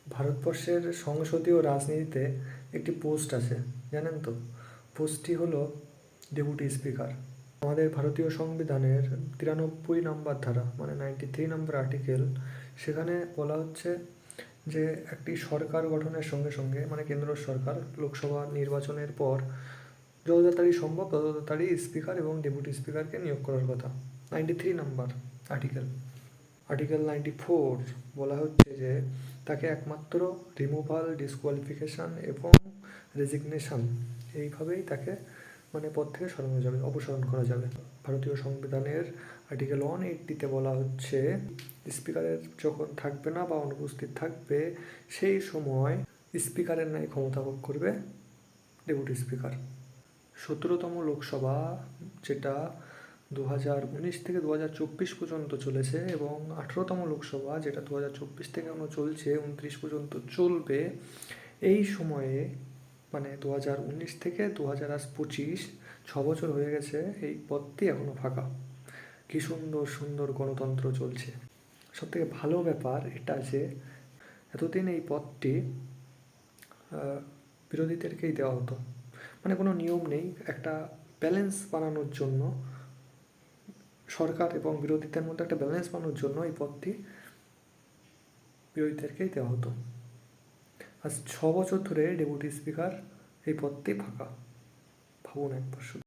ভারতবর্ষের সংসদীয় রাজনীতিতে একটি পোস্ট আছে, জানেন তো? পোস্টটি হলো ডেপুটি স্পিকার। আমাদের ভারতীয় সংবিধানের 93 নম্বর ধারা, মানে 93 নম্বর আর্টিকেল, সেখানে বলা হচ্ছে যে একটি সরকার গঠনের সঙ্গে সঙ্গে, মানে কেন্দ্র সরকার লোকসভা নির্বাচনের পর যত তাড়াতাড়ি সম্ভব তত তাড়াতাড়ি স্পিকার এবং ডেপুটি স্পিকারকে নিয়োগ করার কথা। 93 নম্বর আর্টিকেল। আর্টিকেল 94 বলা হচ্ছে যে তাকে একমাত্র রিমুভাল, ডিসকোয়ালিফিকেশান এবং রেজিগনেশন এইভাবেই তাকে মানে পদ থেকে সরানো যাবে, অপসারণ করা যাবে। ভারতীয় সংবিধানের আর্টিকেল 180-তে বলা হচ্ছে স্পিকারের যখন থাকবে না বা অনুপস্থিত থাকবে সেই সময় স্পিকারের ন্যায় ক্ষমতা ভোগ করবে ডেপুটি স্পিকার। 17তম লোকসভা, যেটা 2019 থেকে 2024 পর্যন্ত চলেছে, এবং 18তম লোকসভা, যেটা 2024 থেকে এখনো চলছে, 29 পর্যন্ত চলবে। এই সময়ে মানে 2019 থেকে 2025, 6 বছর হয়ে গেছে, এই পদটি এখনো ফাঁকা। কি সুন্দর সুন্দর গণতন্ত্র চলছে। সবথেকে ভালো ব্যাপার এটা যে এতদিন এই পদটি বিরোধীদেরকেই দেওয়া হতো, মানে কোনো নিয়ম নেই। একটা ব্যালেন্স বানানোর জন্য, সরকার এবং বিরোধীদের মধ্যে একটা ব্যালেন্স বানানোর জন্য এই পদটি বিরোধীদেরকেই দেওয়া হতো। আজ 6 বছর ধরে ডেপুটি স্পিকার এই পদটি ফাঁকা। ভাবুন একবার শুধু।